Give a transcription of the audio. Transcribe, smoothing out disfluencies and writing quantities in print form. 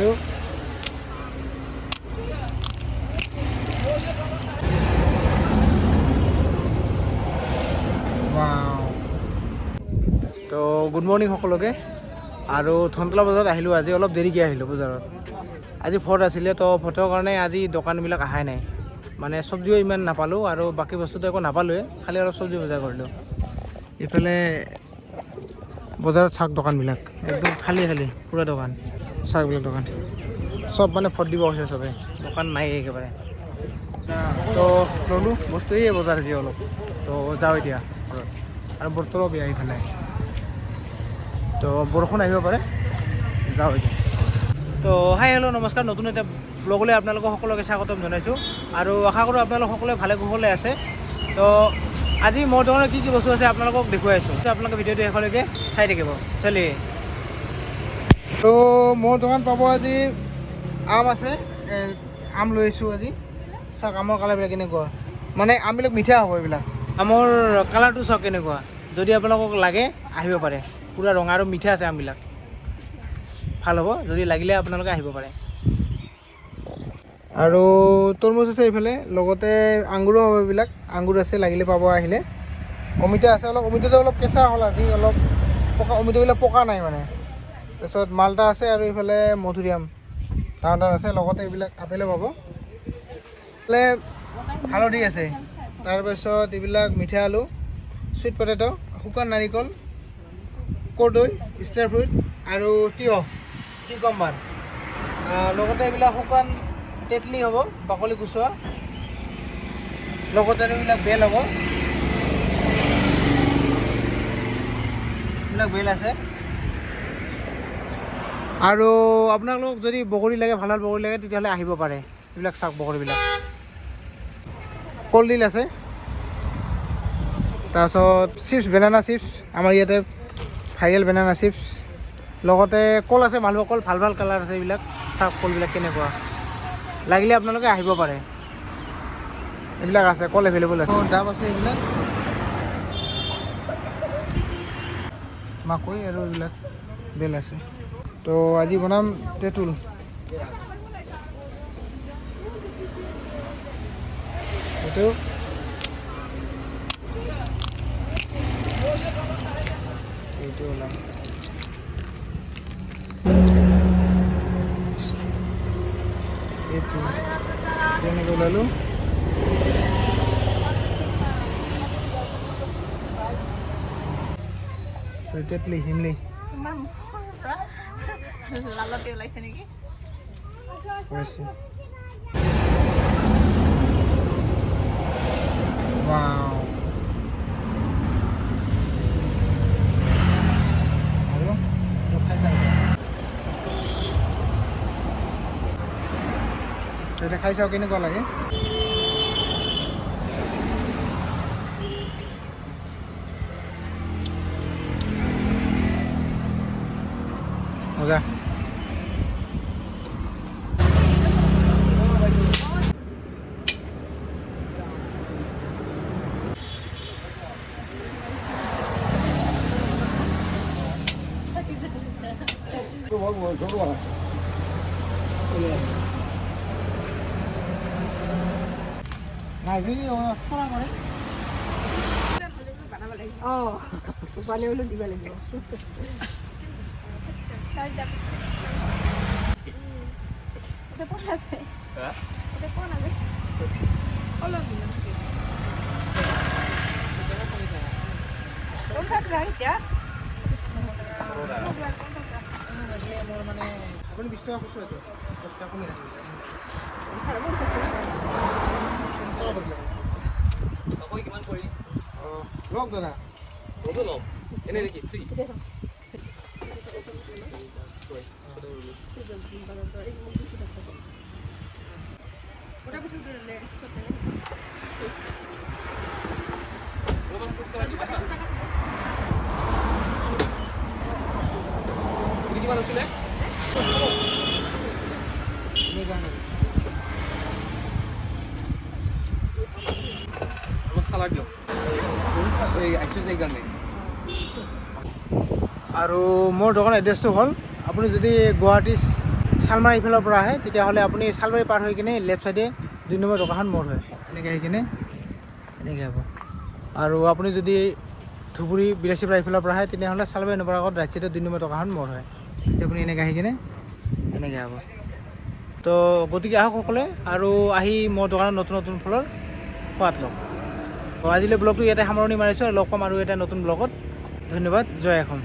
এইটো তো good morning সকলোকে। আৰু ধনতলা বজাৰত আহিলোঁ, আজি অলপ দেৰিকৈ আহিলোঁ বজাৰত। আজি ভোট আছিলে, তো ভোটৰ কাৰণে আজি দোকানবিলাক অহাই নাই, মানে চব্জিও ইমান নাপালোঁ আৰু বাকী বস্তুটো একো নাপালোঁৱে, খালি অলপ চব্জি বজাৰ কৰিলোঁ। ইফালে বজাৰত চাওক দোকানবিলাক একদম খালী খালী, পুৰা দোকান চাকবিলাক দোকান চব মানে ভোট দিব হৈছে, চবে দোকান নাই একেবাৰে। তো ল'লোঁ বস্তু এই বজাৰ আজি অলপ, তো যাওঁ এতিয়া ঘৰত। আৰু বতৰো বেয়া ইফালে, তো বৰষুণ আহিব পাৰে, যাওঁ এতিয়া। তো হাই হেল্ল' নমস্কাৰ, নতুন এটা ব্লগলৈ আপোনালোকক সকলোকে স্বাগতম জনাইছোঁ। আৰু আশা কৰোঁ আপোনালোক সকলোৱে ভালে কুশলে আছে। তো আজি মোৰ দোকানত কি কি বস্তু আছে আপোনালোকক দেখুৱাই আছোঁ, আপোনালোকে ভিডিঅ'টো শেষলৈকে চাই থাকিব চলি। তো মোৰ দোকান পাব আজি আম আছে, আম লৈ আহিছোঁ আজি। চাওক আমৰ কালাৰবিলাক কেনেকুৱা, মানে আমবিলাক মিঠা হ'ব এইবিলাক। আমৰ কালাৰটো চাওক কেনেকুৱা, যদি আপোনালোকক লাগে আহিব পাৰে, পূৰা ৰঙা আৰু মিঠা আছে আমবিলাক, ভাল হ'ব, যদি লাগিলে আপোনালোকে আহিব পাৰে। আৰু তৰমুজ আছে এইফালে, লগতে আঙুৰো হ'ব, এইবিলাক আঙুৰ আছে, লাগিলে পাব আহিলে। অমিতা আছে, অলপ অমিতাটো অলপ কেঁচা হ'ল আজি, অলপ পকা অমিতাবিলাক পকা নাই মানে। তাৰপিছত মালটা আছে আৰু এইফালে মধুৰিআম ডাঙৰ ডাঙৰ আছে, লগতে এইবিলাক আপেলো পাব। এইফালে হালধি আছে, তাৰপিছত এইবিলাক মিঠা আলু, চুইট পটেটো, শুকান নাৰিকল, কৰ্দৈ, ষ্টাৰ ফ্ৰুইট আৰু তিয়ঁহ, কিউকাম্বাৰ, লগতে এইবিলাক শুকান তেতলি হ'ব, বাকলি গুচোৱা, লগতে আৰু এইবিলাক বেল হ'ব, এইবিলাক বেল আছে। আৰু আপোনালোক যদি বগৰী লাগে, ভাল ভাল বগৰী লাগে, তেতিয়াহ'লে আহিব পাৰে। এইবিলাক চাওক বগৰীবিলাক, কলডিল আছে, তাৰপিছত চিপ্ছ, বেনানা চিপ্ছ, আমাৰ ইয়াতে ভাইৰেল বেনানা চিপ্ছ, লগতে কল আছে, মালভোগ কল, ভাল ভাল কালাৰ আছে এইবিলাক, চাওক কলবিলাক কেনেকুৱা, লাগিলে আপোনালোকে আহিব পাৰে। এইবিলাক আছে, কল এভেইলেবল আছে, দাম আছে এইবিলাক, মাকৈ আৰু এইবিলাক বেল আছে। তো আজি বনাম তেঁতুল, এইটো এইটো ওলাম, এইটো তেনেকৈ ওলালোঁ। তেতলি, হিমলি লালতে ওলাইছে নেকি? হৈছে। ৱাও, আৰু খাই চাওঁ, এতিয়া খাই চাওঁ কেনেকুৱা লাগে। মজা। নাই যদি কৰা কৰে, উপালে হ'লেও দিব লাগিব। মানে আপুনি 20 টকা খুচুৰা, 10 টকা কমি ৰাখিব, কিমান কৰি লওক দাদা, লওক এনে নেকি ফ্ৰী। কিমান আছিলে? চালাড দিয়ক, এই এক্সাৰচাইজ কাৰণে। আৰু মোৰ দোকানৰ এড্ৰেছটো হ'ল, আপুনি যদি গুৱাহাটী শালমাৰা ইফালৰ পৰা আহে তেতিয়াহ'লে আপুনি শালমাৰী পাৰ হৈ কিনে লেফ্ট চাইডে 2 নম্বৰ দোকানখন মোৰ হয় এনেকৈ আহি কিনে এনেকৈ হ'ব। আৰু আপুনি যদি ধুবুৰী বিলাচীপাৰা ইফালৰ পৰা আহে তেতিয়াহ'লে শালমাৰী নপৰাৰ আগত ৰাইট চাইডে 2 নম্বৰ দোকানখন মোৰ হয়। তেতিয়া আপুনি এনেকৈ আহি কিনে এনেকৈ হ'ব। তো গতিকে আহক সকলোৱে আৰু আহি মোৰ দোকানত নতুন নতুন ফলৰ সোৱাদ লওক। তো আজিলৈ ব্লগটো ইয়াতে সামৰণি মাৰিছোঁ আৰু লগ পাম আৰু এটা নতুন ব্লগত। ধন্যবাদ। জয় অসম।